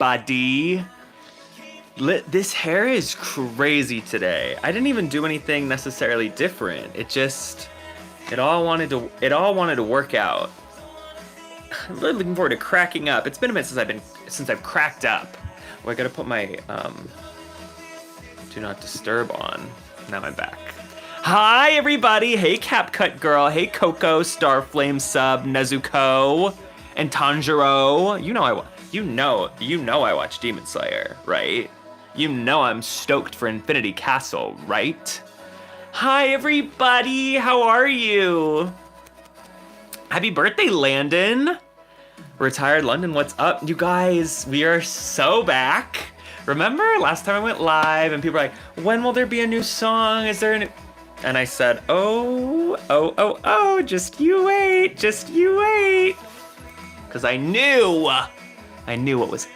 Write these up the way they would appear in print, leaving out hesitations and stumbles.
everybody. This hair is crazy today. I didn't even do anything necessarily different. It all wanted to work out. I'm really looking forward to cracking up. It's been a minute since I've cracked up. Oh, I gotta put my do not disturb on. Now I'm back. Hi everybody. Hey CapCut Girl. Hey Coco, Starflame Sub, Nezuko, and Tanjiro. You know I watch Demon Slayer, right? You know I'm stoked for Infinity Castle, right? Hi everybody. How are you? Happy birthday, Landon. Retired London, what's up? You guys, we are so back. Remember last time I went live and people were like, when will there be a new song? Is there And I said, oh, just you wait. Cause I knew what was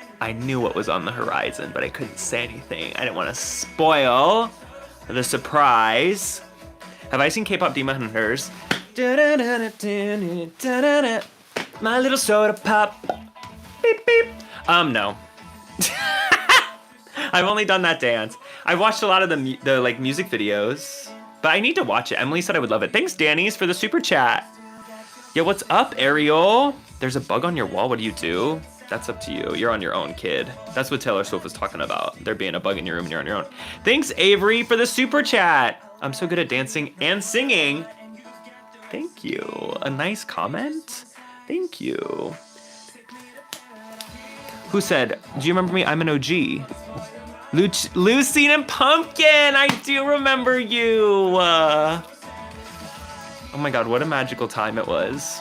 on the horizon, but I couldn't say anything. I didn't want to spoil the surprise. Have I seen K-pop Demon Hunters? My little soda pop. Beep beep. No. I've only done that dance. I've watched a lot of the like music videos, but I need to watch it. Emily said I would love it. Thanks, Danny's, for the super chat. Yeah, what's up, Ariel? There's a bug on your wall. What do you do? That's up to you. You're on your own, kid. That's what Taylor Swift was talking about. There being a bug in your room and you're on your own. Thanks, Avery, for the super chat. I'm so good at dancing and singing. Thank you. A nice comment. Thank you. Who said, do you remember me? I'm an OG. Lucine and Pumpkin, I do remember you. Oh my God, what a magical time it was.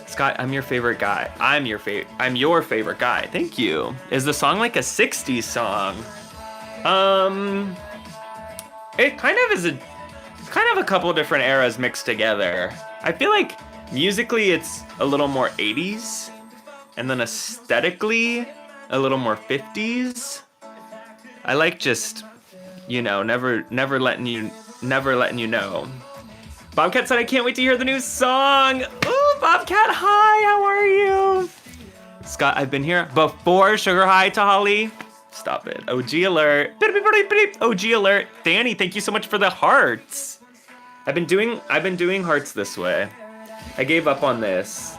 Scott, I'm your favorite guy. I'm your favorite guy. Thank you. Is the song like a 60s song? It kind of a couple different eras mixed together. I feel like musically it's a little more 80s, and then aesthetically a little more 50s. I like just, never letting you know. Bobcat said, I can't wait to hear the new song. Ooh, Bobcat, hi, how are you? Scott, I've been here before. Sugar high to Holly. Stop it. OG alert. OG alert. Danny, thank you so much for the hearts. I've been doing hearts this way. I gave up on this.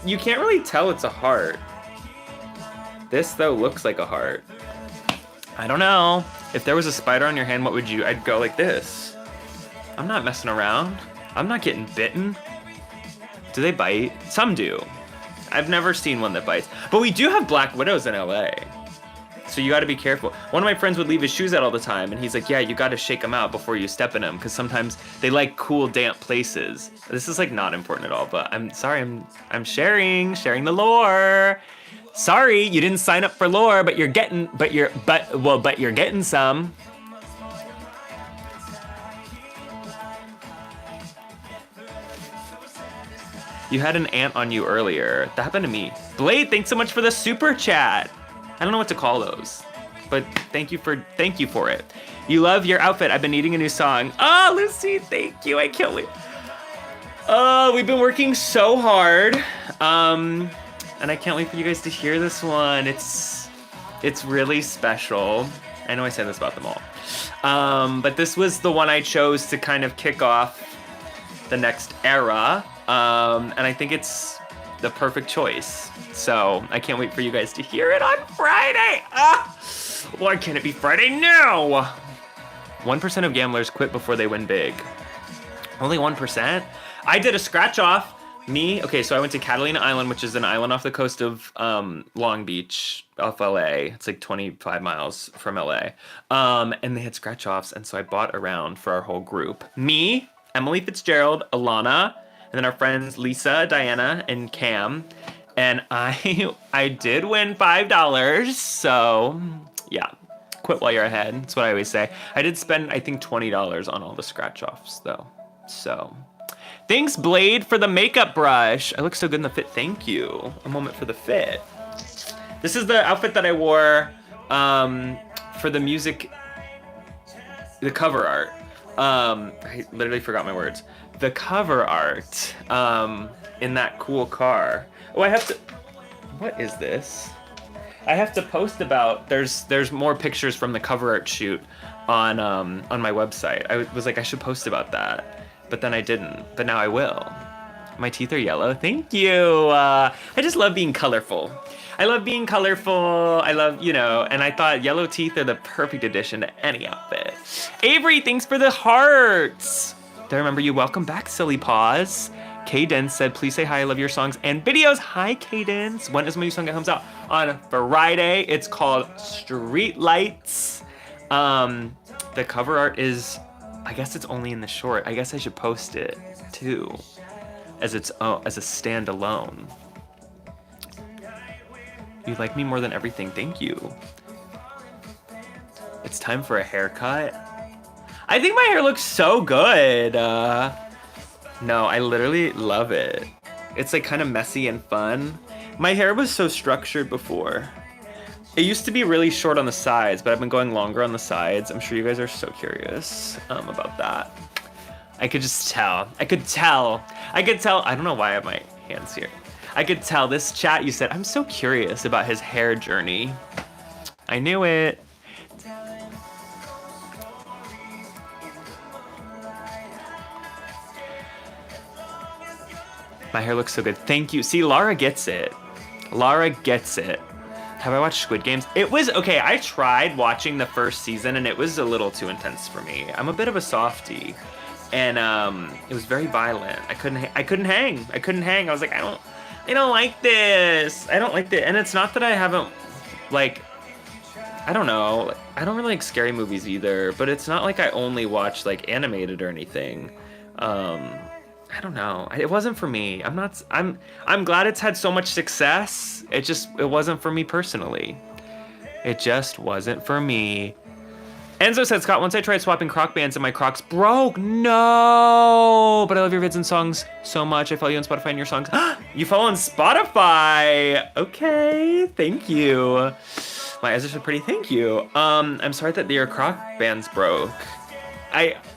You can't really tell it's a heart. This though looks like a heart. I don't know. If there was a spider on your hand, what would you? I'd go like this. I'm not messing around. I'm not getting bitten. Do they bite? Some do. I've never seen one that bites. But we do have black widows in LA. So you gotta be careful. One of my friends would leave his shoes out all the time, and he's like, yeah, you gotta shake them out before you step in them, because sometimes they like cool, damp places. This is like not important at all, but I'm sorry, I'm sharing the lore. Sorry, you didn't sign up for lore, but you're getting some. You had an ant on you earlier. That happened to me. Blade, thanks so much for the super chat. I don't know what to call those, but thank you for it. You love your outfit. I've been needing a new song. Oh, Lucy, thank you. I can't wait. Oh, we've been working so hard. And I can't wait for you guys to hear this one. It's really special. I know I say this about them all. But this was the one I chose to kind of kick off the next era. And I think it's the perfect choice. So I can't wait for you guys to hear it on Friday. Why can't it be Friday now? 1% of gamblers quit before they win big. Only 1%? I did a scratch off. Okay, so I went to Catalina Island, which is an island off the coast of Long Beach, off LA. It's like 25 miles from LA. And they had scratch offs, and so I bought a round for our whole group. Me, Emily Fitzgerald, Alana, and then our friends Lisa, Diana, and Cam. And I did win $5, so yeah. Quit while you're ahead. That's what I always say. I did spend, I think, $20 on all the scratch offs, though. So thanks, Blade, for the makeup brush. I look so good in the fit. Thank you. A moment for the fit. This is the outfit that I wore for the music, the cover art. I literally forgot my words. The cover art in that cool car. Oh, I have to... What is this? I have to post about, there's more pictures from the cover art shoot on my website. I was like, I should post about that, but then I didn't, but now I will. My teeth are yellow. Thank you. I just love being colorful. I love being colorful. I love, you know, and I thought yellow teeth are the perfect addition to any outfit. Avery, thanks for the hearts. Did I remember you? Welcome back, Silly Paws. Cadence said, please say hi, I love your songs and videos. Hi, Cadence. When is my new song that comes out? On Friday. It's called Street Lights. The cover art is, I guess it's only in the short. I guess I should post it too, as its as a standalone. You like me more than everything, thank you. It's time for a haircut. I think my hair looks so good. No, I literally love it. It's like kind of messy and fun. My hair was so structured before. It used to be really short on the sides, but I've been going longer on the sides. I'm sure you guys are so curious about that. I could just tell. I could tell. I don't know why I have my hands here. I could tell this chat, you said, I'm so curious about his hair journey. I knew it. My hair looks so good. Thank you. See, Lara gets it. Lara gets it. Have I watched Squid Games? It was, okay, I tried watching the first season and it was a little too intense for me. I'm a bit of a softie. And it was very violent. I couldn't hang. I was like, I don't like this. I don't like this. And it's not that I haven't, like, I don't know. I don't really like scary movies either, but it's not like I only watch like animated or anything. I don't know. It wasn't for me. I'm glad it's had so much success. It wasn't for me personally. It just wasn't for me. Enzo said, Scott, once I tried swapping Croc bands and my Crocs broke. No! But I love your vids and songs so much. I follow you on Spotify and your songs. You follow on Spotify! Okay, thank you. My eyes are so pretty, thank you. I'm sorry that your Croc bands broke.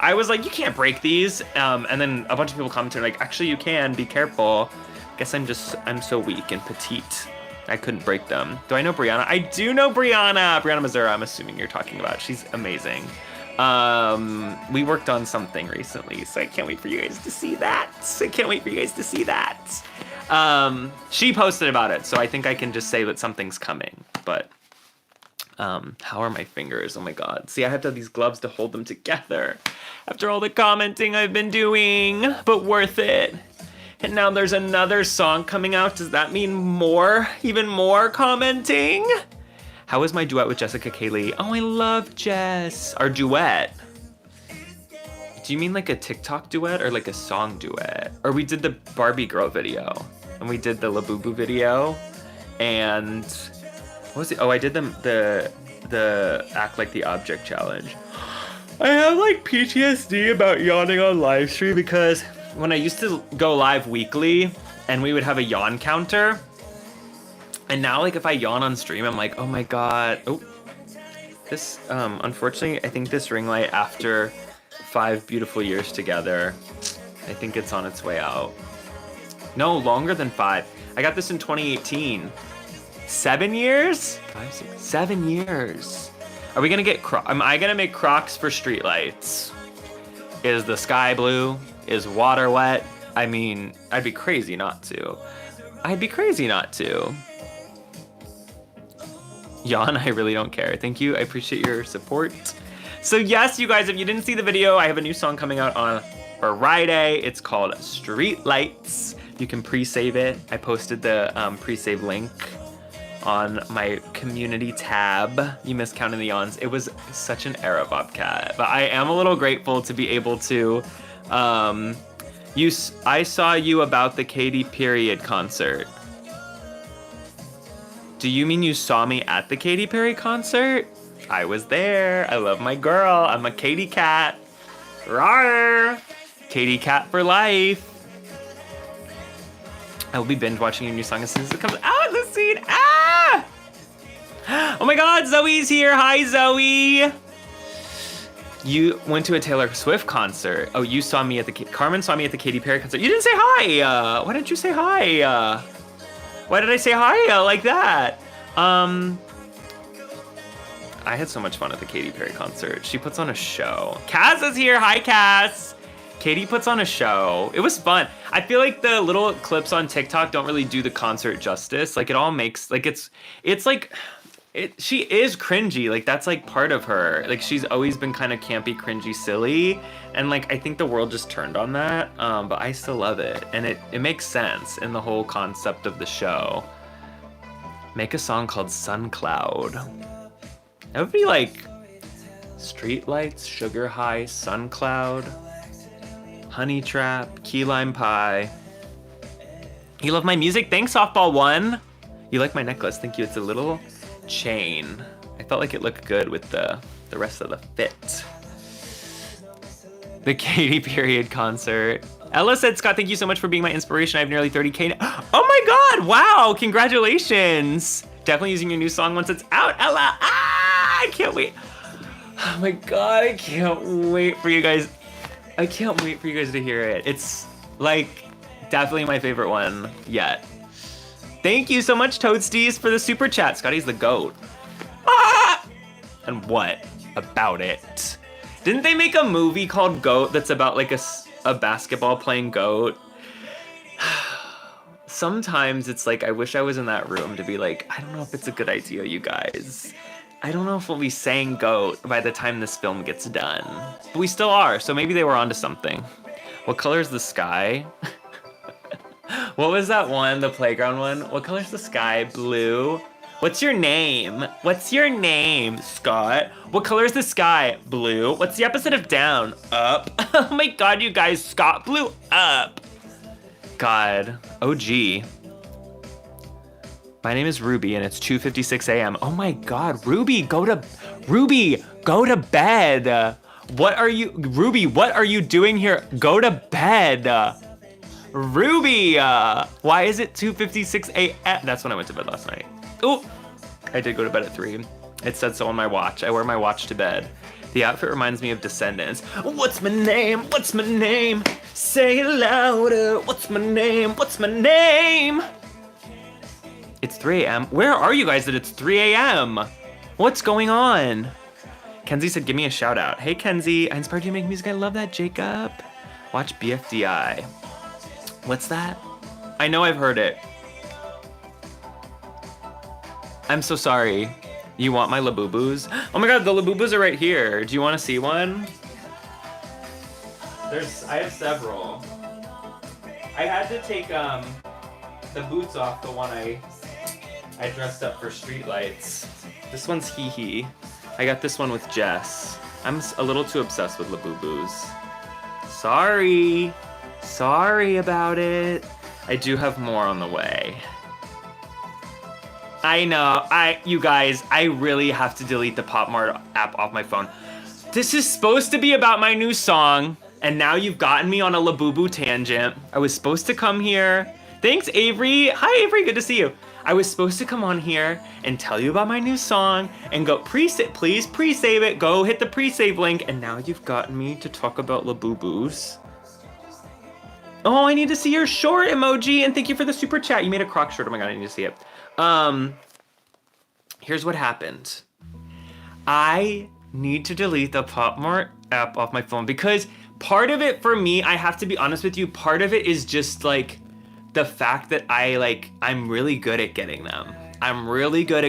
I was like, you can't break these. And then a bunch of people commented like, actually you can, be careful. Guess I'm so weak and petite. I couldn't break them. Do I know Brianna? I do know Brianna. Brianna Mazura, I'm assuming you're talking about. She's amazing. We worked on something recently, so I can't wait for you guys to see that. She posted about it, so I think I can just say that something's coming. But how are my fingers? Oh my God. See, I have to have these gloves to hold them together after all the commenting I've been doing, but worth it. And now there's another song coming out. Does that mean even more commenting? How was my duet with Jessica Kaylee? Oh, I love Jess. Our duet. Do you mean like a TikTok duet or like a song duet? Or we did the Barbie girl video and we did the Labubu video and what was it? Oh, I did the act like the object challenge. I have like PTSD about yawning on live stream because when I used to go live weekly and we would have a yawn counter, and now like if I yawn on stream, I'm like, oh my God. Oh, this, unfortunately, I think this ring light after 5 beautiful years together, I think it's on its way out. No, longer than 5. I got this in 2018. 7 years? 5, 6, 7 years. Are we gonna get am I gonna make Crocs for streetlights? Is the sky blue? Is water wet? I mean, I'd be crazy not to. Yawn, I really don't care. Thank you, I appreciate your support. So yes, you guys, if you didn't see the video, I have a new song coming out on Friday. It's called Street Lights. You can pre-save it. I posted the pre-save link on my community tab. You missed counting the yawns. It was such an era, Bobcat. But I am a little grateful to be able to, I saw you about the Katy Period concert. Do you mean you saw me at the Katy Perry concert? I was there. I love my girl. I'm a Katy cat. Rawr! Katy cat for life. I will be binge watching your new song as soon as it comes out. The scene. Ah! Oh my God, Zoe's here. Hi, Zoe. You went to a Taylor Swift concert. Oh, you saw me at Carmen saw me at the Katy Perry concert. You didn't say hi. Why didn't you say hi? Why did I say hi like that? I had so much fun at the Katy Perry concert. She puts on a show. Cass is here. Hi, Cass. Katy puts on a show. It was fun. I feel like the little clips on TikTok don't really do the concert justice. Like, it all makes, like, it's like, she is cringy. Like, that's like part of her. Like, she's always been kind of campy, cringy, silly. And like, I think the world just turned on that. But I still love it. And it makes sense in the whole concept of the show. Make a song called Sun Cloud. That would be like Streetlights, Sugar High, Sun Cloud, Honey Trap, Key Lime Pie. You love my music? Thanks, Softball 1. You like my necklace? Thank you. It's a little chain. I felt like it looked good with the rest of the fit. The Katy Period concert. Ella said, Scott, thank you so much for being my inspiration. I have nearly 30K now. Oh my God, wow, congratulations. Definitely using your new song once it's out, Ella. Ah, I can't wait. Oh my God, I can't wait for you guys. I can't wait for you guys to hear it. It's like definitely my favorite one yet. Thank you so much, Toadstees, for the super chat. Scotty's the GOAT. Ah! And what about it? Didn't they make a movie called GOAT that's about like a basketball playing GOAT? Sometimes it's like, I wish I was in that room to be like, I don't know if it's a good idea, you guys. I don't know if we'll be saying GOAT by the time this film gets done. But we still are, so maybe they were onto something. What color is the sky? What was that one, the playground one? What color is the sky? Blue. What's your name? What's your name, Scott? What color is the sky? Blue. What's the opposite of down? Up. Oh my God, you guys, Scott blew up. God, OG. My name is Ruby and it's 2:56 a.m. Oh my God, Ruby, go to bed. What are you, Ruby, what are you doing here? Go to bed. Ruby, why is it 2:56 a.m.? That's when I went to bed last night. Oh, I did go to bed at 3. It said so on my watch. I wear my watch to bed. The outfit reminds me of Descendants. What's my name? What's my name? Say it louder. What's my name? What's my name? It's 3 a.m. Where are you guys that it's 3 a.m.? What's going on? Kenzie said, give me a shout out. Hey, Kenzie, I inspired you to make music. I love that, Jacob. Watch BFDI. What's that? I know I've heard it. I'm so sorry. You want my Labubus? Oh my God, the Labubus are right here. Do you want to see one? I have several. I had to take the boots off the one I dressed up for Streetlights. This one's Hee Hee. I got this one with Jess. I'm a little too obsessed with Labubus. Sorry. Sorry about it. I do have more on the way. I know, you guys, I really have to delete the Pop Mart app off my phone. This is supposed to be about my new song, and now you've gotten me on a Labubu tangent. I was supposed to come here. Thanks, Avery. Hi, Avery, good to see you. I was supposed to come on here and tell you about my new song and go please pre-save it. Go hit the pre-save link, and now you've gotten me to talk about Labubus. Oh, I need to see your short emoji, and thank you for the super chat. You made a Croc shirt. Oh my God, I need to see it. Here's what happened. I need to delete the Pop Mart app off my phone because part of it for me, I have to be honest with you, part of it is just like the fact that I'm really good at getting them. I'm really good.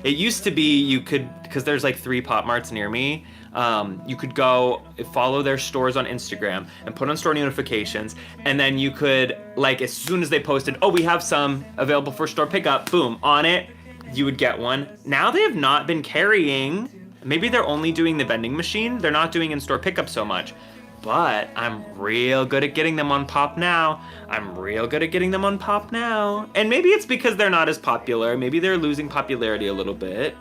It used to be you could, because there's like 3 Pop Marts near me. You could go follow their stores on Instagram and put on store notifications, and then you could, like, as soon as they posted, oh, we have some available for store pickup, boom, on it, you would get one. Now they have not been carrying, maybe they're only doing the vending machine, they're not doing in-store pickup so much, but I'm real good at getting them on Pop Now. And maybe it's because they're not as popular, maybe they're losing popularity a little bit.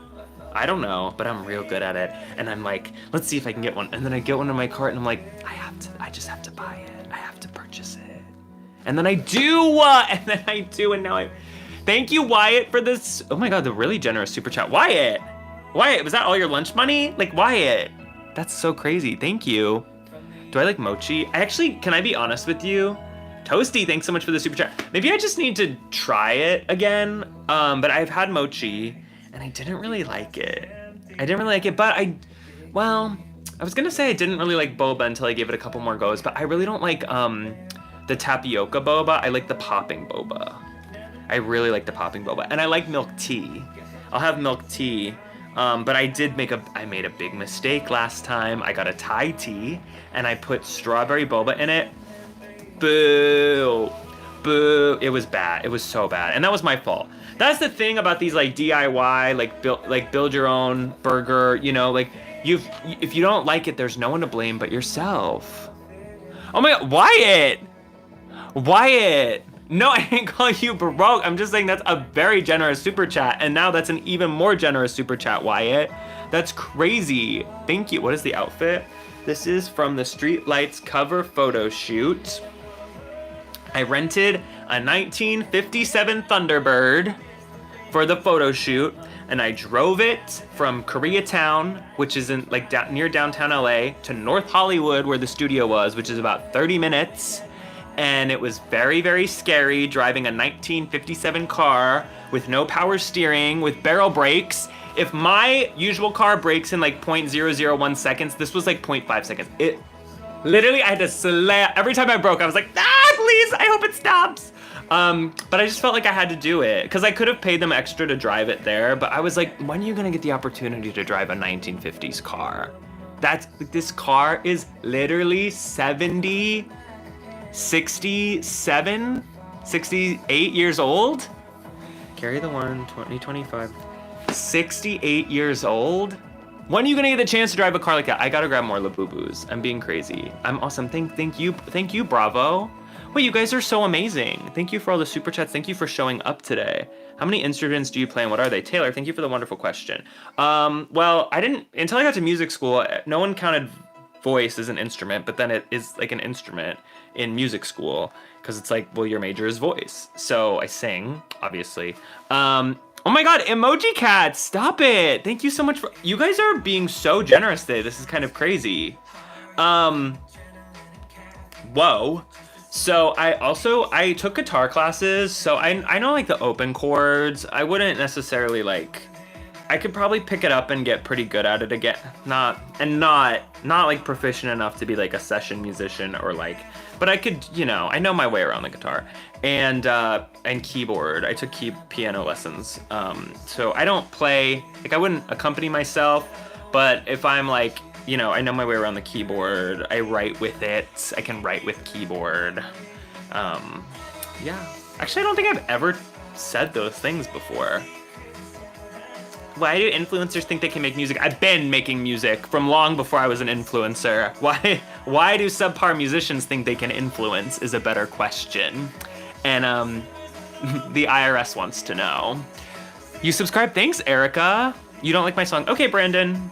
I don't know, but I'm real good at it. And I'm like, let's see if I can get one. And then I get one in my cart and I'm like, I just have to buy it. I have to purchase it. And then I do, and now thank you, Wyatt, for this. Oh my God, the really generous super chat. Wyatt, was that all your lunch money? Like, Wyatt, that's so crazy. Thank you. Do I like mochi? Can I be honest with you? Toasty, thanks so much for the super chat. Maybe I just need to try it again. But I've had mochi and I didn't really like it. But I was gonna say I didn't really like boba until I gave it a couple more goes, but I really don't like the tapioca boba. I like the popping boba. I really like the popping boba. And I like milk tea. I'll have milk tea. But I made a big mistake last time. I got a Thai tea and I put strawberry boba in it. Boo. Boo. It was bad. It was so bad. And that was my fault. That's the thing about these like DIY, build your own burger, you know, like if you don't like it, there's no one to blame but yourself. Oh my God, Wyatt. No, I didn't call you broke. I'm just saying that's a very generous super chat. And now that's an even more generous super chat, Wyatt. That's crazy. Thank you. What is the outfit? This is from the Streetlights cover photo shoot. I rented a 1957 Thunderbird for the photo shoot. And I drove it from Koreatown, which is in near downtown LA, to North Hollywood, where the studio was, which is about 30 minutes. And it was very, very scary driving a 1957 car with no power steering, with barrel brakes. If my usual car brakes in like 0.001 seconds, this was like 0.5 seconds. It literally, I had to slam. Every time I broke, I was like, please, I hope it stops. But I just felt like I had to do it because I could have paid them extra to drive it there. But I was like, when are you gonna get the opportunity to drive a 1950s car? This car is literally 68 years old. Carry the one, 2025. 68 years old. When are you gonna get the chance to drive a car like that? I gotta grab more Labubus. I'm being crazy. I'm awesome. Thank you, Bravo. Wait, you guys are so amazing. Thank you for all the super chats. Thank you for showing up today. How many instruments do you play and what are they? Taylor, thank you for the wonderful question. Well, I didn't, until I got to music school, no one counted voice as an instrument, but then it is like an instrument in music school because it's like, well, your major is voice. So I sing, obviously. Oh my God, Emoji Cat, stop it. Thank you so much for, you guys are being so generous today. This is kind of crazy. Whoa. So I took guitar classes, so I know like the open chords. I wouldn't necessarily like, I could probably pick it up and get pretty good at it again. Not like proficient enough to be like a session musician or like, but I could, you know, I know my way around the guitar. And keyboard, I took piano lessons. So I don't play, like I wouldn't accompany myself, but if I'm like, you know, I know my way around the keyboard. I write with it. I can write with keyboard. Yeah. Actually, I don't think I've ever said those things before. Why do influencers think they can make music? I've been making music from long before I was an influencer. Why do subpar musicians think they can influence is a better question. And the IRS wants to know. You subscribe? Thanks, Erica. You don't like my song? Okay, Brandon.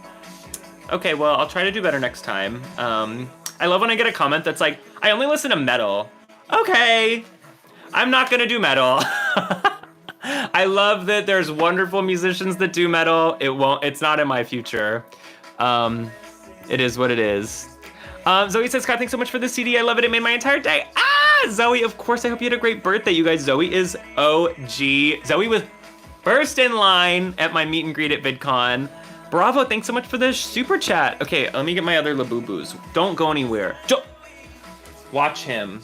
Okay, well, I'll try to do better next time. I love when I get a comment that's like, I only listen to metal. Okay, I'm not gonna do metal. I love that there's wonderful musicians that do metal. It's not in my future. It is what it is. Zoe says, Scott, thanks so much for the CD. I love it. It made my entire day. Zoe, of course, I hope you had a great birthday, you guys. Zoe is OG. Zoe was first in line at my meet and greet at VidCon. Bravo, thanks so much for the super chat. Okay, let me get my other Labubus. Don't go anywhere. Watch him.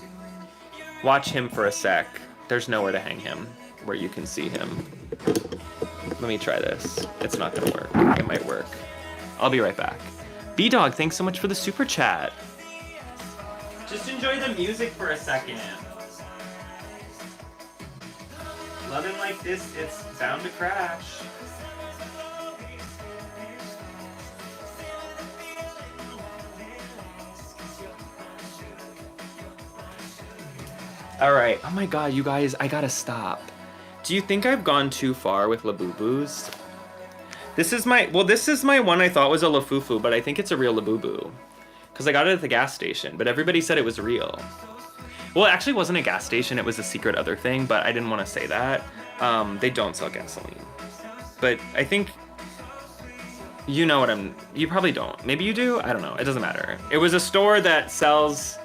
Watch him for a sec. There's nowhere to hang him where you can see him. Let me try this. It's not gonna work. It might work. I'll be right back. B-Dog, thanks so much for the super chat. Just enjoy the music for a second. Loving like this, it's bound to crash. All right. Oh my God, you guys, I gotta stop. Do you think I've gone too far with Labubus? This is my one I thought was a Lafufu, but I think it's a real Labubu. Because I got it at the gas station, but everybody said it was real. Well, it actually wasn't a gas station, it was a secret other thing, but I didn't want to say that. They don't sell gasoline. But I think, you know what you probably don't. Maybe you do? I don't know, it doesn't matter. It was a store that sells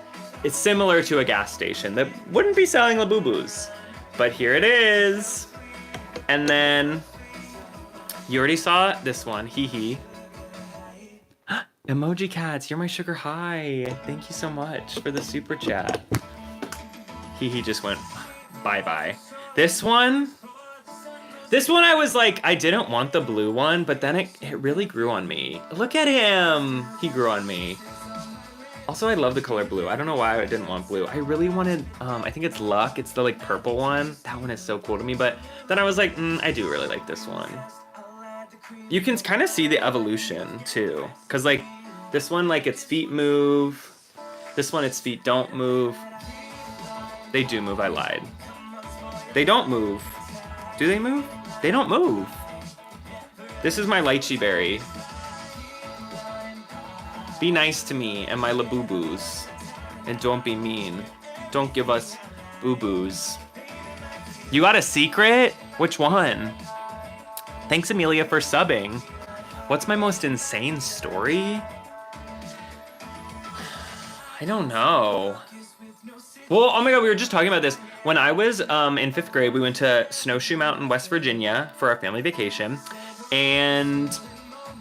It's similar to a gas station that wouldn't be selling Labubus. But here it is. And then you already saw this one, hee hee. Emoji Cats, you're my sugar high. Thank you so much for the super chat. Hee hee just went bye-bye. This one I was like, I didn't want the blue one, but then it really grew on me. Look at him, he grew on me. Also, I love the color blue. I don't know why I didn't want blue. I really wanted, I think it's Luck. It's the like purple one. That one is so cool to me, but then I was like, I do really like this one. You can kind of see the evolution too. Cause like this one, like its feet move. This one, its feet don't move. They do move, I lied. They don't move. Do they move? They don't move. This is my lychee berry. Be nice to me and my Labubus. And don't be mean. Don't give us boo-boos. You got a secret? Which one? Thanks, Amelia, for subbing. What's my most insane story? I don't know. Well, oh my god, we were just talking about this. When I was in 5th grade, we went to Snowshoe Mountain, West Virginia for our family vacation. And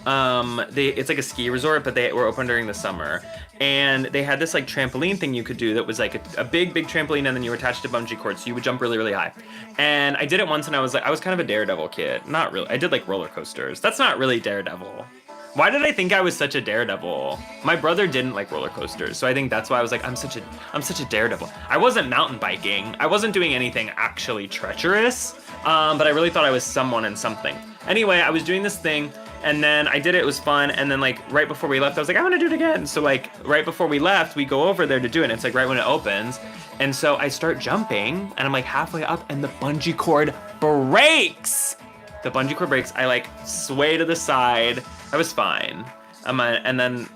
it's like a ski resort, but they were open during the summer. And they had this like trampoline thing you could do that was like a big trampoline, and then you were attached to bungee cords, so you would jump really, really high. And I did it once, and I was kind of a daredevil kid. Not really. I did like roller coasters. That's not really daredevil. Why did I think I was such a daredevil? My brother didn't like roller coasters, so I think that's why I was like, I'm such a daredevil. I wasn't mountain biking. I wasn't doing anything actually treacherous, but I really thought I was someone and something. Anyway, I was doing this thing, and then I did it was fun, and then like right before we left, I was like, I want to do it again. So like right before we left, we go over there to do it, and it's like right when it opens, and so I start jumping, and I'm like halfway up, and the bungee cord breaks. The bungee cord breaks, I like sway to the side. I was fine. And then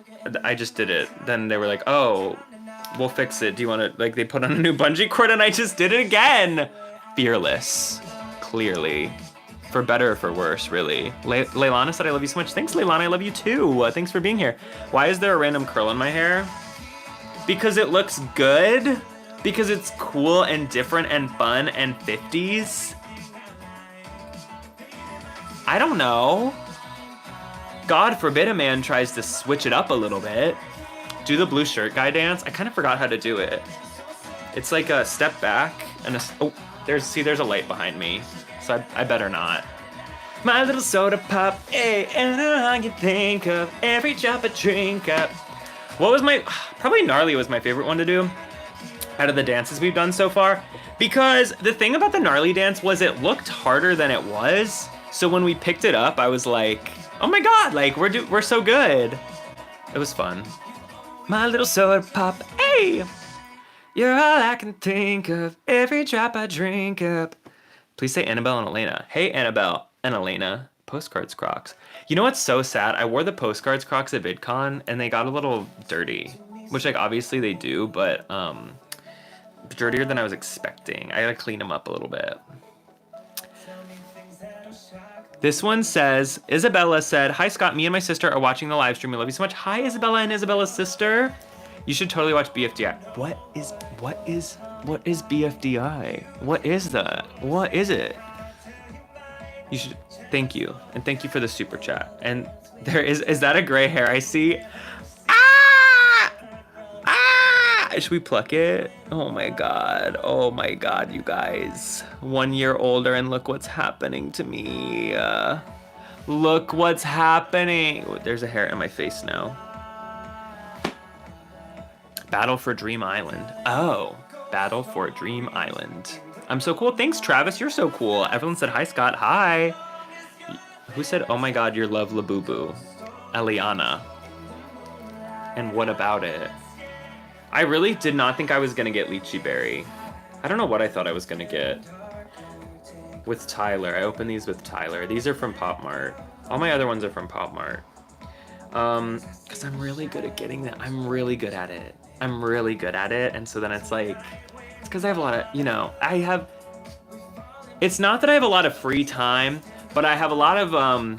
I just did it. Then they were like, oh, we'll fix it. Do you want to, like, they put on a new bungee cord, and I just did it again. Fearless, clearly. For better or for worse, really. Leilana said, I love you so much. Thanks, Leilana, I love you too. Thanks for being here. Why is there a random curl in my hair? Because it looks good. Because it's cool and different and fun and 50s. I don't know. God forbid a man tries to switch it up a little bit. Do the blue shirt guy dance. I kind of forgot how to do it. It's like a step back and there's a light behind me. So I better not. My little soda pop, hey, and I can think of every drop I drink up. What was probably Gnarly was my favorite one to do out of the dances we've done so far. Because the thing about the Gnarly dance was it looked harder than it was. So when we picked it up, I was like, oh my god, like we're so good. It was fun. My little soda pop, hey, you're all I can think of, every drop I drink up. Please say Annabelle and Elena. Hey, Annabelle and Elena, postcards Crocs. You know what's so sad? I wore the postcards Crocs at VidCon, and they got a little dirty, which like obviously they do, but dirtier than I was expecting. I gotta clean them up a little bit. This one says, Isabella said, hi Scott, me and my sister are watching the live stream. We love you so much. Hi Isabella and Isabella's sister. You should totally watch BFDI. What is BFDI? What is that? What is it? You should, thank you. And thank you for the super chat. And there is that a gray hair I see? Should we pluck it? Oh my god, you guys. 1 year older and look what's happening to me. Look what's happening. Oh, there's a hair in my face now. Battle for Dream Island. Oh, Battle for Dream Island. I'm so cool. Thanks, Travis. You're so cool. Everyone said hi, Scott. Hi. Who said, oh my god, you're love Labubu? Eliana. And what about it? I really did not think I was going to get Lychee Berry. I don't know what I thought I was going to get. With Tyler. I opened these with Tyler. These are from Pop Mart. All my other ones are from Pop Mart. Because I'm really good at getting that. I'm really good at it. And so then it's like, it's because I have a lot of, it's not that I have a lot of free time, but I have a lot of, I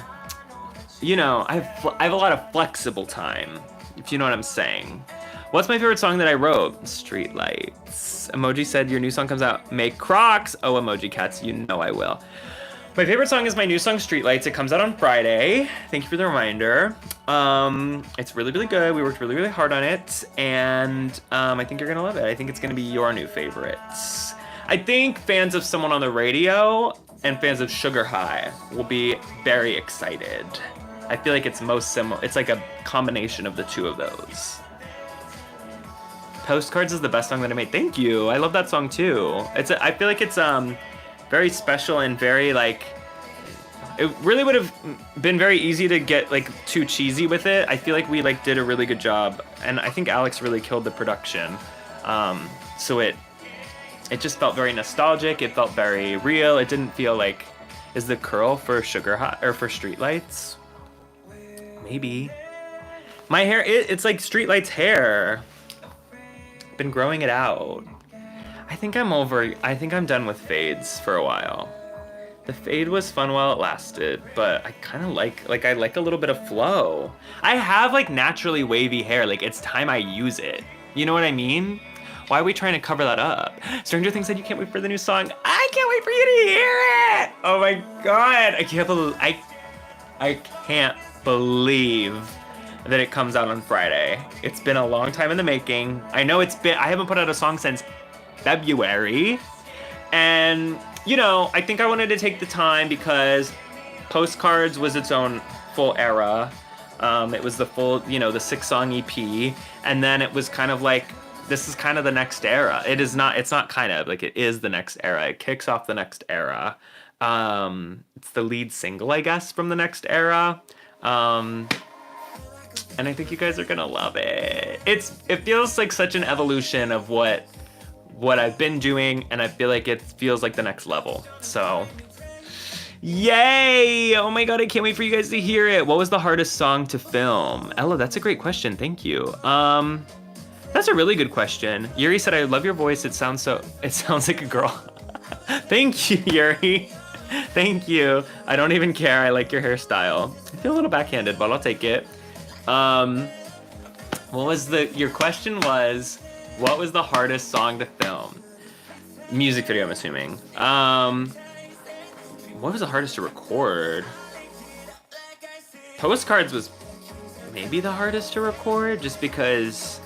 have a lot of flexible time, if you know what I'm saying. What's my favorite song that I wrote? Streetlights. Emoji said your new song comes out. Make Crocs. Oh, emoji cats, you know I will. My favorite song is my new song, Streetlights. It comes out on Friday. Thank you for the reminder. It's really, really good. We worked really, really hard on it. And I think you're gonna love it. I think it's gonna be your new favorites. I think fans of Someone on the Radio and fans of Sugar High will be very excited. I feel like it's most similar. It's like a combination of the two of those. Postcards is the best song that I made. Thank you. I love that song too. I feel like it's very special and very like, it really would have been very easy to get like too cheesy with it. I feel like we like did a really good job, and I think Alex really killed the production. So it just felt very nostalgic. It felt very real. It didn't feel like, is the curl for Sugar High or for Streetlights? Maybe. My hair, it's like Streetlights hair. Been growing it out. I think I'm done with fades for a while. The fade was fun while it lasted, but I kind of like I like a little bit of flow. I have like naturally wavy hair, like it's time I use it. You know what I mean? Why are we trying to cover that up? Stranger Things said you can't wait for the new song. I can't wait for you to hear it! Oh my god, I can't believe that it comes out on Friday. It's been a long time in the making. I haven't put out a song since February. And, you know, I think I wanted to take the time because Postcards was its own full era. It was the full, the 6-song EP. And then it was kind of like, this is kind of the next era. It's not kind of, like it is the next era. It kicks off the next era. It's the lead single, I guess, from the next era. And I think you guys are gonna love it. It feels like such an evolution of what I've been doing, and I feel like it feels like the next level. So, yay! Oh my god, I can't wait for you guys to hear it. What was the hardest song to film? Ella, that's a great question. Thank you. That's a really good question. Yuri said, I love your voice. It sounds like a girl. Thank you, Yuri. Thank you. I don't even care. I like your hairstyle. I feel a little backhanded, but I'll take it. Your question was, what was the hardest song to film? Music video, I'm assuming. What was the hardest to record? Postcards was maybe the hardest to record, just because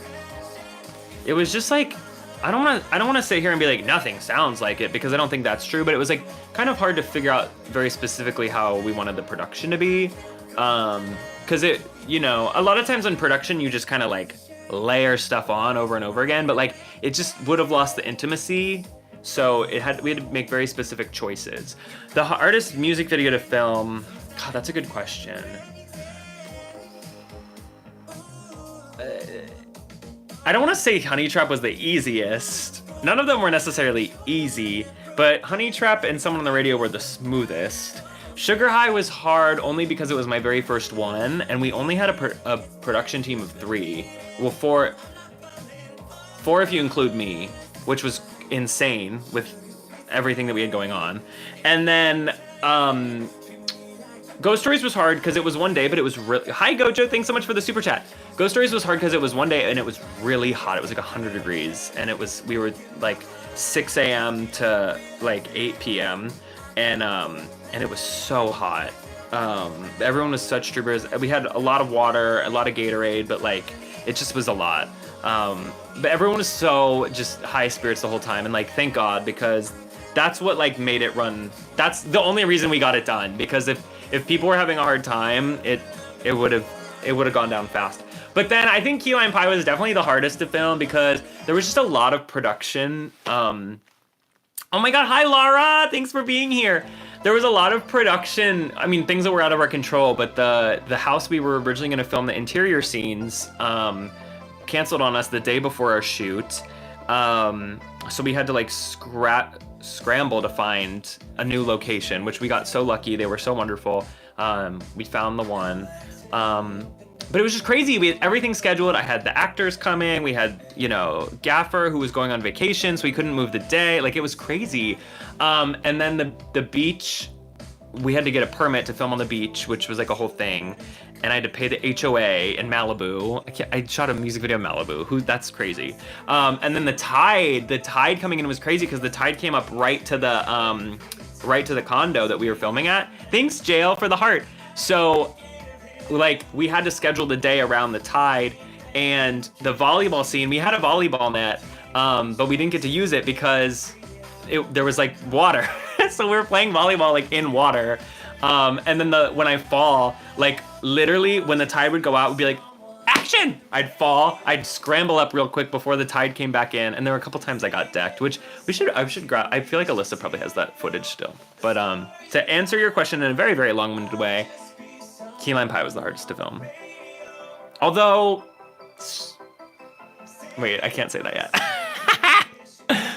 it was just like, I don't want to sit here and be like, nothing sounds like it, because I don't think that's true, but it was like kind of hard to figure out very specifically how we wanted the production to be. Because a lot of times in production, you just kind of like layer stuff on over and over again, but like it just would have lost the intimacy. So we had to make very specific choices. The hardest music video to film, God, that's a good question. I don't want to say Honey Trap was the easiest. None of them were necessarily easy, but Honey Trap and Someone on the Radio were the smoothest. Sugar High was hard only because it was my very first one, and we only had a production team of 3. Well, 4 if you include me, which was insane with everything that we had going on. And then Ghost Stories was hard because it was one day, but it was really... Hi, Gojo, thanks so much for the super chat. Ghost Stories was hard because it was one day, and it was really hot. It was like 100 degrees, and we were like 6 a.m. to like 8 p.m., and it was so hot. Everyone was such troopers. We had a lot of water, a lot of Gatorade, but like, it just was a lot. But everyone was so just high spirits the whole time, and like, thank God, because that's what like made it run. That's the only reason we got it done, because if people were having a hard time, it would have gone down fast. But then I think Key Lime Pie was definitely the hardest to film because there was just a lot of production. Oh my God, hi Laura, thanks for being here. There was a lot of production, I mean, things that were out of our control, but the house we were originally gonna film the interior scenes canceled on us the day before our shoot. So we had to like scramble to find a new location, which we got so lucky. They were so wonderful. We found the one. But it was just crazy. We had everything scheduled. I had the actors coming. We had, Gaffer who was going on vacation, so we couldn't move the day. Like, it was crazy. And then the beach, we had to get a permit to film on the beach, which was like a whole thing. And I had to pay the HOA in Malibu. I shot a music video in Malibu. That's crazy. And then the tide coming in was crazy because the tide came up right to the condo that we were filming at. Thanks, Jail, for the heart. So, like, we had to schedule the day around the tide, and the volleyball scene, we had a volleyball net, but we didn't get to use it because there was like water. So we were playing volleyball like in water. And then when I fall, like literally when the tide would go out, we'd be like, action! I'd fall, I'd scramble up real quick before the tide came back in. And there were a couple times I got decked, which I should grab. I feel like Alyssa probably has that footage still. But to answer your question in a very, very long-winded way, Key Lime Pie was the hardest to film. Although, wait, I can't say that yet.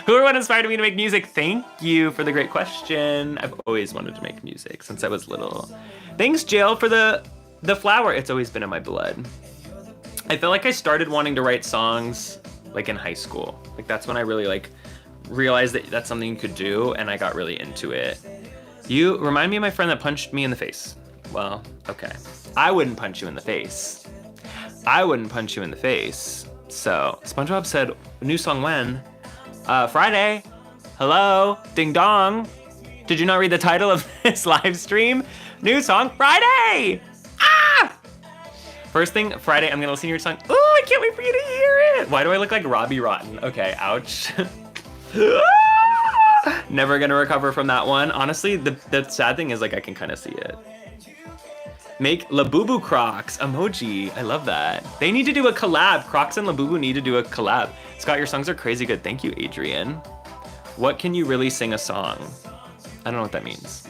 Who or what inspired me to make music? Thank you for the great question. I've always wanted to make music since I was little. Thanks, Jill, for the flower. It's always been in my blood. I feel like I started wanting to write songs like in high school. Like that's when I really like realized that that's something you could do, and I got really into it. You remind me of my friend that punched me in the face. Well, okay. I wouldn't punch you in the face. I wouldn't punch you in the face. So, SpongeBob said, new song when? Friday. Hello, ding dong. Did you not read the title of this live stream? New song, Friday. Ah! First thing, Friday, I'm gonna listen to your song. Oh, I can't wait for you to hear it. Why do I look like Robbie Rotten? Okay, ouch. Never gonna recover from that one. Honestly, the sad thing is like I can kind of see it. Make Labubu Crocs emoji. I love that. They need to do a collab. Crocs and Labubu need to do a collab. Scott, your songs are crazy good. Thank you, Adrian. What can you really sing a song? I don't know what that means.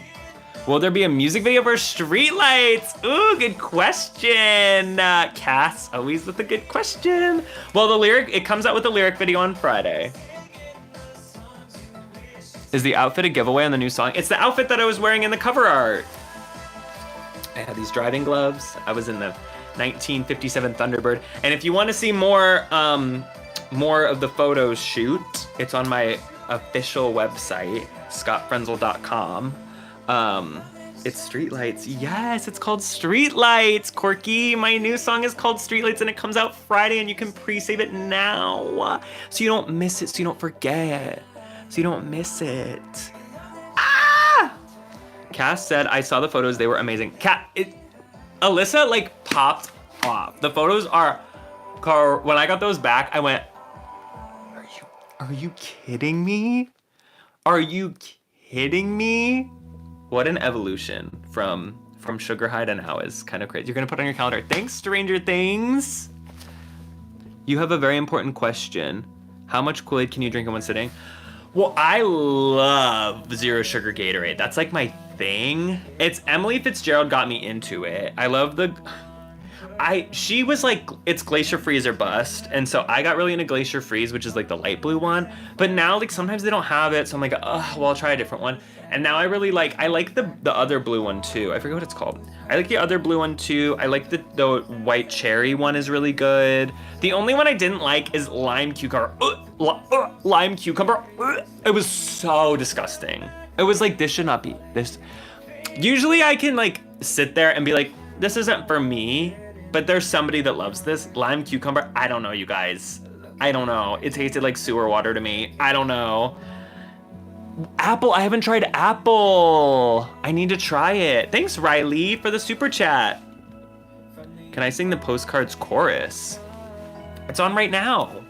Will there be a music video for Streetlights? Ooh, good question. Cass, always with a good question. Well, it comes out with the lyric video on Friday. Is the outfit a giveaway on the new song? It's the outfit that I was wearing in the cover art. I had these driving gloves. I was in the 1957 Thunderbird. And if you want to see more of the photos shoot, it's on my official website, scottfrenzel.com. It's Streetlights. Yes, it's called Streetlights, Corky. My new song is called Streetlights, and it comes out Friday, and you can pre-save it now. So you don't miss it, so you don't forget. So you don't miss it. Cass said, I saw the photos, they were amazing. Alyssa like popped off. The photos are, when I got those back, I went, are you kidding me? Are you kidding me? What an evolution from Sugar High to now is kind of crazy. You're gonna put on your calendar. Thanks, Stranger Things. You have a very important question. How much Kool-Aid can you drink in one sitting? Well, I love zero sugar Gatorade. That's like my thing. It's Emily Fitzgerald got me into it. I love she was like, it's Glacier Freeze or bust. And so I got really into Glacier Freeze, which is like the light blue one. But now like sometimes they don't have it. So I'm like, well, I'll try a different one. And now I really I like the other blue one too. I forget what it's called. I like the other blue one too. I like the white cherry one is really good. The only one I didn't like is lime cucumber. Lime cucumber. It was so disgusting. It was like, this should not be this. Usually I can like sit there and be like, this isn't for me, but there's somebody that loves this. Lime cucumber, I don't know, you guys. I don't know. It tasted like sewer water to me. I don't know. Apple, I haven't tried apple. I need to try it. Thanks, Riley, for the super chat. Can I sing the postcards chorus? It's on right now.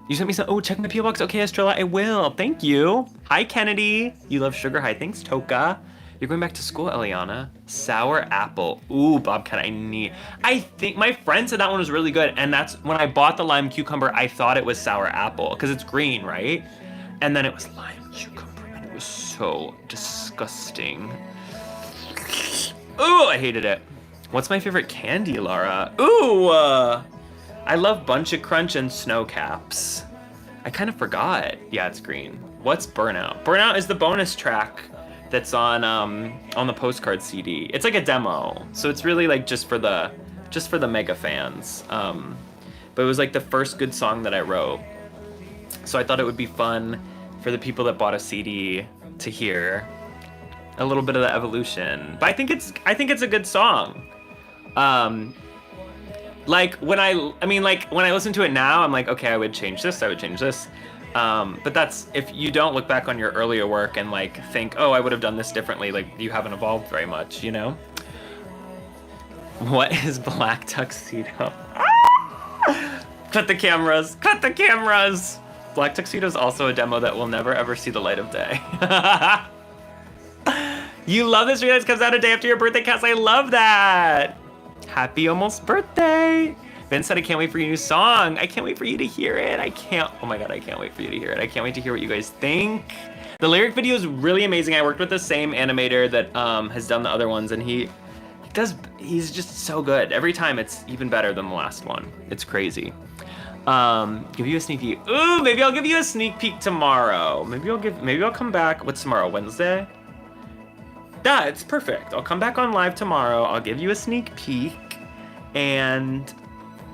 You sent me some, oh, check my P.O. Box. Okay, Estrella, I will. Thank you. Hi, Kennedy. You love Sugar High. Thanks, Toka. You're going back to school, Eliana. Sour apple. Ooh, Bobcat, I think my friend said that one was really good. And that's when I bought the lime cucumber, I thought it was sour apple because it's green, right? And then it was lime cucumber and it was so disgusting. Ooh, I hated it. What's my favorite candy, Laura? Ooh, I love Bunch of Crunch and Snow Caps. I kind of forgot. Yeah, it's green. What's Burnout? Burnout is the bonus track that's on the postcard CD. It's like a demo, so it's really like just for the mega fans. But it was like the first good song that I wrote, so I thought it would be fun for the people that bought a CD to hear. a little bit of the evolution. But I think it's a good song. Like when I listen to it now, I'm like, okay, I would change this. But that's, if you don't look back on your earlier work and like think, oh, I would have done this differently, like you haven't evolved very much, you know? What is Black Tuxedo? Cut the cameras, cut the cameras! Black Tuxedo is also a demo that will never ever see the light of day. You love this video that comes out a day after your birthday, Cass. I love that. Happy almost birthday. Vince said, I can't wait for your new song. I can't wait for you to hear it. Oh my God, I can't wait for you to hear it. I can't wait to hear what you guys think. The lyric video is really amazing. I worked with the same animator that has done the other ones, and he's just so good. Every time it's even better than the last one. It's crazy. Give you a sneak peek. Ooh, maybe I'll give you a sneak peek tomorrow. Maybe I'll come back. What's tomorrow, Wednesday? Yeah, it's perfect. I'll come back on live tomorrow. I'll give you a sneak peek, and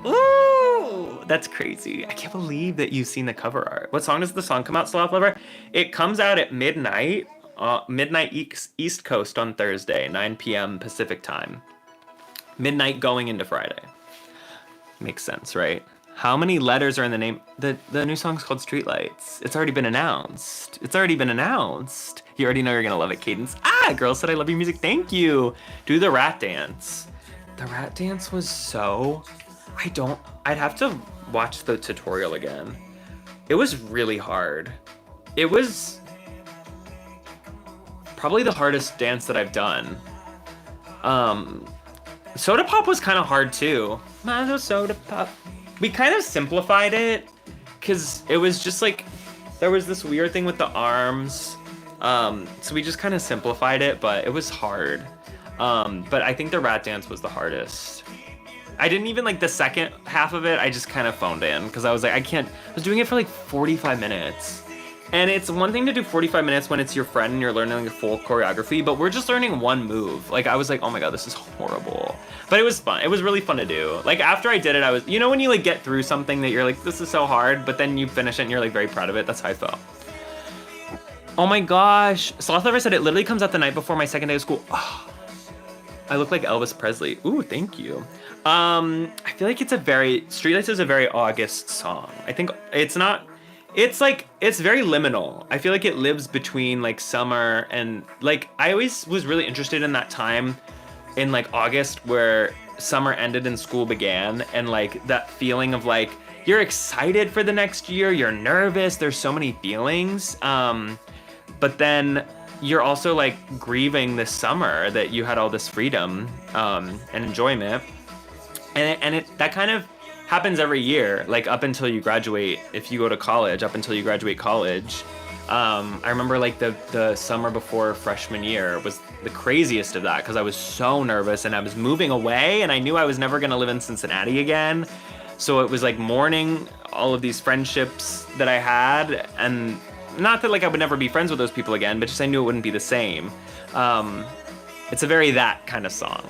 ooh, that's crazy. I can't believe that you've seen the cover art. What song does the song come out, Sloth Lover? It comes out at midnight, East Coast on Thursday, 9 p.m. Pacific time. Midnight going into Friday. Makes sense, right? How many letters are in the name? The new song's called Streetlights. It's already been announced. You already know you're gonna love it, Cadence. Girl said I love your music. Thank you. Do the rat dance. The rat dance was so... I'd have to watch the tutorial again. It was really hard. It was probably the hardest dance that I've done. Soda Pop was kind of hard too. Soda Pop. We kind of simplified it because it was just like, there was this weird thing with the arms. So we just kind of simplified it, but it was hard. But I think the rat dance was the hardest. I didn't even like the second half of it. I just kind of phoned in because I was like, I was doing it for like 45 minutes. And it's one thing to do 45 minutes when it's your friend and you're learning like a full choreography, but we're just learning one move. Like I was like, oh my God, this is horrible. But it was fun. It was really fun to do. Like after I did it, I was, you know, when you like get through something that you're like, this is so hard, but then you finish it and you're like very proud of it. That's how I felt. Oh my gosh. Sloth Lover said it literally comes out the night before my second day of school. Oh, I look like Elvis Presley. Ooh, thank you. I feel like Streetlights is a very August song. I think it's very liminal. I feel like it lives between like summer and like, I always was really interested in that time in like August where summer ended and school began, and like that feeling of like, you're excited for the next year, you're nervous, there's so many feelings. But then you're also like grieving this summer that you had all this freedom and enjoyment. And that kind of happens every year, like up until you graduate. If you go to college, up until you graduate college. I remember like the summer before freshman year was the craziest of that because I was so nervous and I was moving away and I knew I was never gonna live in Cincinnati again. So it was like mourning all of these friendships that I had, and not that like I would never be friends with those people again, but just I knew it wouldn't be the same. It's a very that kind of song,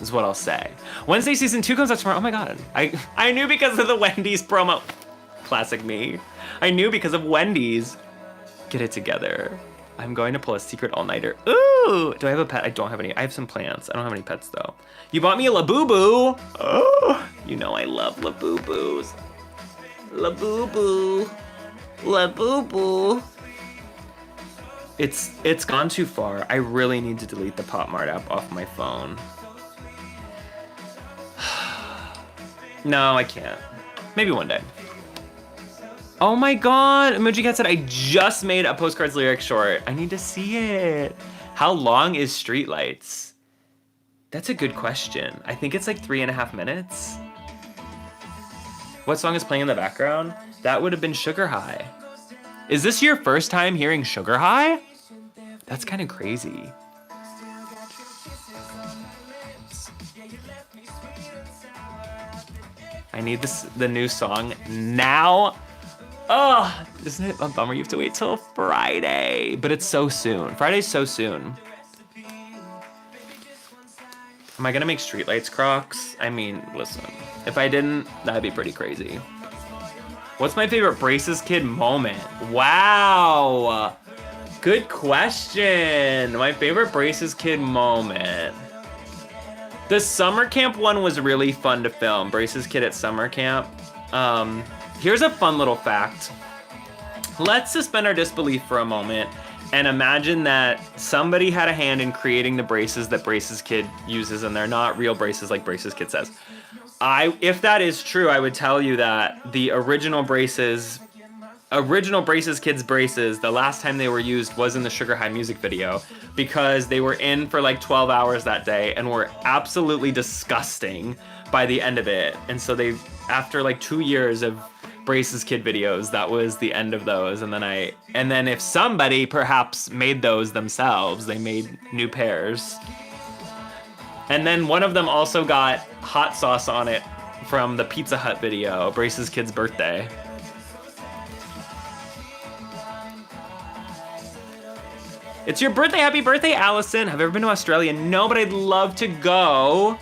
is what I'll say. Wednesday season 2 comes out tomorrow. Oh my God. I knew because of the Wendy's promo. Classic me. I knew because of Wendy's. Get it together. I'm going to pull a secret all-nighter. Ooh! Do I have a pet? I don't have any. I have some plants. I don't have any pets though. You bought me a Labubu. Oh! You know I love Labubus. Labubu. Labubu. It's gone too far. I really need to delete the PopMart app off my phone. No, I can't. Maybe one day. Oh my God, Emoji Cat said, I just made a Postcards lyric short. I need to see it. How long is Streetlights? That's a good question. I think it's like 3.5 minutes. What song is playing in the background? That would have been Sugar High. Is this your first time hearing Sugar High? That's kind of crazy. I need the new song now. Oh, isn't it a bummer you have to wait till Friday? But it's so soon. Friday's so soon. Am I gonna make Streetlights Crocs? I mean, listen, if I didn't, that'd be pretty crazy. What's my favorite Braces Kid moment? Wow. Good question. My favorite Braces Kid moment. The summer camp one was really fun to film. Braces Kid at summer camp. Here's a fun little fact. Let's suspend our disbelief for a moment and imagine that somebody had a hand in creating the braces that Braces Kid uses, and they're not real braces like Braces Kid says. If that is true, I would tell you that the original Braces Kids braces, the last time they were used was in the Sugar High music video, because they were in for like 12 hours that day and were absolutely disgusting by the end of it. And so after like 2 years of Braces Kid videos, that was the end of those. And then if somebody perhaps made those themselves, they made new pairs. And then one of them also got hot sauce on it from the Pizza Hut video, Braces Kid's birthday. It's your birthday, happy birthday, Allison. Have you ever been to Australia? No, but I'd love to go.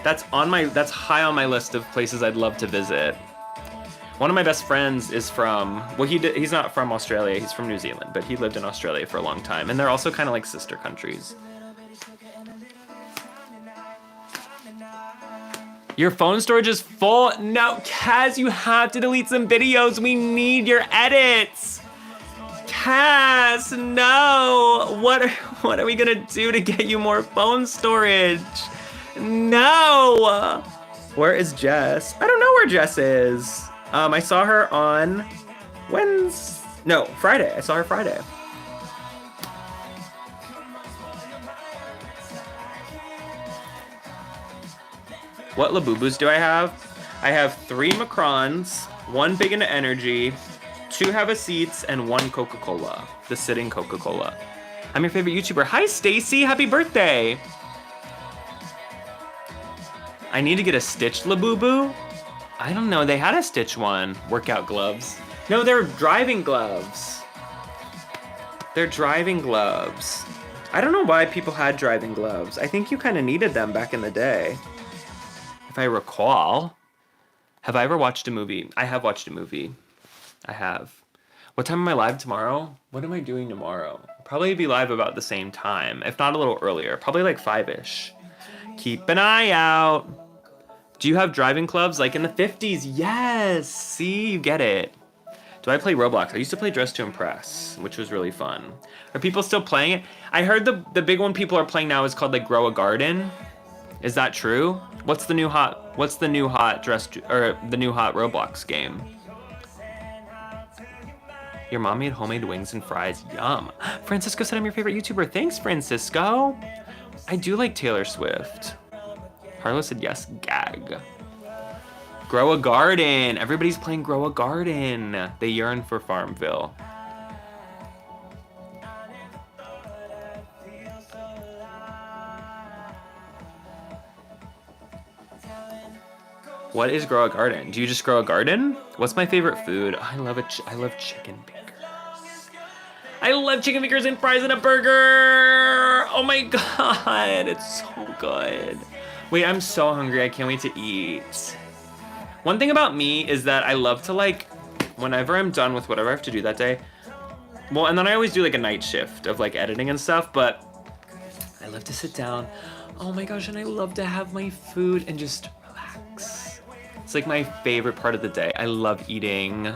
That's high on my list of places I'd love to visit. One of my best friends is from, well, he's not from Australia, he's from New Zealand, but he lived in Australia for a long time, and they're also kind of like sister countries. Your phone storage is full. No, Kaz, you have to delete some videos. We need your edits. Cass, no! What are we gonna do to get you more phone storage? No! Where is Jess? I don't know where Jess is. I saw her on Friday. I saw her Friday. What Labubus do I have? I have 3 Macrons, 1 Big into Energy, 2 Have a Seats, and 1 Coca-Cola. The sitting Coca-Cola. I'm your favorite YouTuber. Hi, Stacy. Happy birthday. I need to get a Stitch Labubu. I don't know. They had a Stitch one. Workout gloves. No, they're driving gloves. They're driving gloves. I don't know why people had driving gloves. I think you kind of needed them back in the day. If I recall. Have I ever watched a movie? I have watched a movie. I have. What time am I live tomorrow? What am I doing tomorrow? I'll probably be live about the same time, if not a little earlier. Probably like 5-ish. Keep an eye out. Do you have driving clubs like in the 50s? Yes. See, you get it. Do I play Roblox? I used to play Dress to Impress, which was really fun. Are people still playing it? I heard the big one people are playing now is called like Grow a Garden. Is that true? What's the new hot Roblox game? Your mom made homemade wings and fries. Yum. Francisco said I'm your favorite YouTuber. Thanks, Francisco. I do like Taylor Swift. Harlow said yes, gag. Grow a Garden. Everybody's playing Grow a Garden. They yearn for Farmville. What is Grow a Garden? Do you just grow a garden? What's my favorite food? I love chicken fingers. I love chicken fingers and fries and a burger. Oh my God, it's so good. Wait, I'm so hungry. I can't wait to eat. One thing about me is that I love to whenever I'm done with whatever I have to do that day, well, and then I always do like a night shift of like editing and stuff, but I love to sit down. Oh my gosh, and I love to have my food and just relax. It's like my favorite part of the day. I love eating.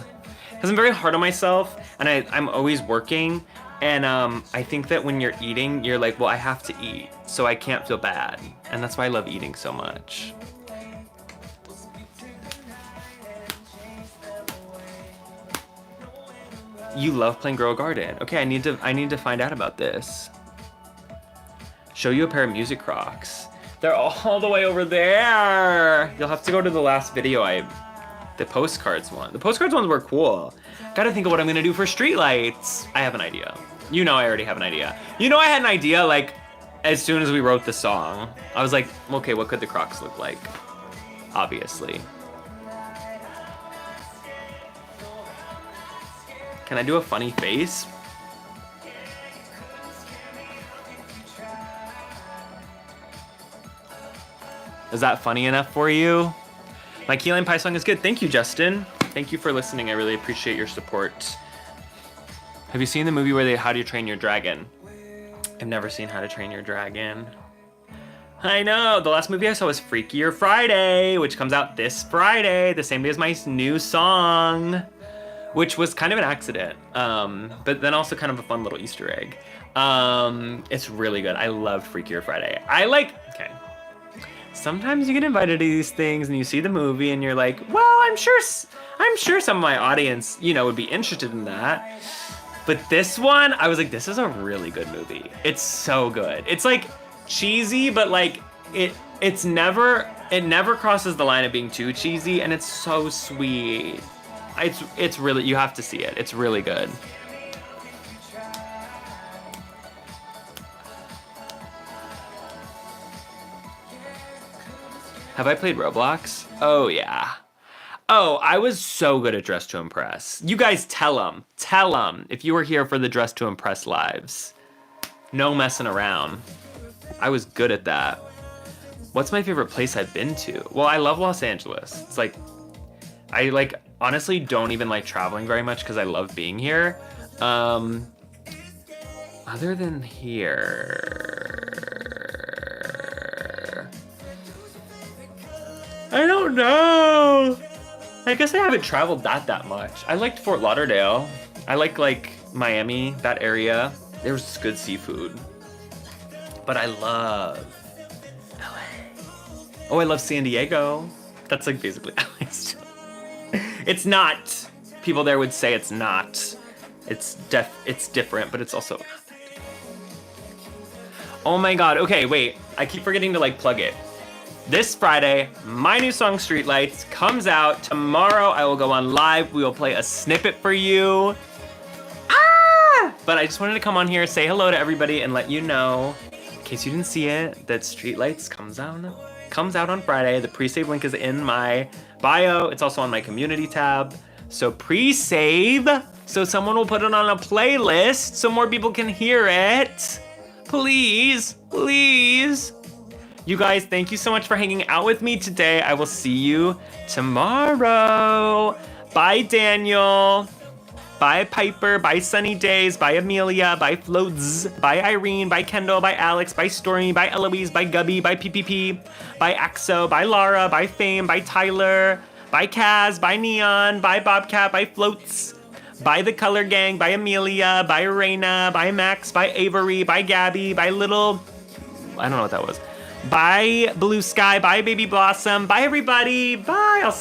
Because I'm very hard on myself, and I'm always working, and I think that when you're eating, you're like, well, I have to eat, so I can't feel bad. And that's why I love eating so much. You love playing Grow a Garden. Okay, I need to find out about this. Show you a pair of music Crocs. They're all the way over there. You'll have to go to the last video the postcards one. The postcards ones were cool. Gotta think of what I'm gonna do for streetlights. I have an idea. You know I already have an idea. You know I had an idea like as soon as we wrote the song. I was like, okay, what could the Crocs look like? Obviously. Can I do a funny face? Is that funny enough for you? My key lime pie song is good. Thank you, Justin. Thank you for listening. I really appreciate your support. Have you seen the movie where they How to Train Your Dragon? I've never seen How to Train Your Dragon. I know, the last movie I saw was Freakier Friday, which comes out this Friday, the same day as my new song, which was kind of an accident, but then also kind of a fun little Easter egg. It's really good. I love Freakier Friday. Okay. Sometimes you get invited to these things and you see the movie and you're like, well, I'm sure some of my audience, would be interested in that. But this one, I was like, this is a really good movie. It's so good. It's like cheesy, but like it never crosses the line of being too cheesy, and it's so sweet. It's really, you have to see it. It's really good. Have I played Roblox? Oh yeah. Oh, I was so good at Dress to Impress. You guys tell them if you were here for the Dress to Impress lives. No messing around. I was good at that. What's my favorite place I've been to? Well, I love Los Angeles. It's like, I honestly don't even like traveling very much because I love being here. Other than here, I don't know. I guess I haven't traveled that much. I liked Fort Lauderdale. I like Miami, that area. There's good seafood. But I love LA. Oh, I love San Diego. That's like basically LA still. It's not. People there would say it's not. It's different, but it's also not that different. Oh my god. Okay, wait. I keep forgetting to plug it. This Friday, my new song Streetlights comes out. Tomorrow I will go on live. We will play a snippet for you. But I just wanted to come on here, say hello to everybody, and let you know, in case you didn't see it, that Streetlights comes out on Friday. The pre-save link is in my bio. It's also on my community tab. So pre-save, so someone will put it on a playlist so more people can hear it. Please, please. You guys, thank you so much for hanging out with me today. I will see you tomorrow. Bye, Daniel. Bye, Piper. Bye, Sunny Days. Bye, Amelia. Bye, Floats. Bye, Irene. Bye, Kendall. Bye, Alex. Bye, Stormy. Bye, Eloise. Bye, Gubby. Bye, PPP. Bye, Axo. Bye, Lara. Bye, Fame. Bye, Tyler. Bye, Kaz. Bye, Neon. Bye, Bobcat. Bye, Floats. Bye, The Color Gang. Bye, Amelia. Bye, Reina. Bye, Max. Bye, Avery. Bye, Gabby. Bye, Little... I don't know what that was. Bye, Blue Sky. Bye, Baby Blossom. Bye, everybody. Bye. I'll see you.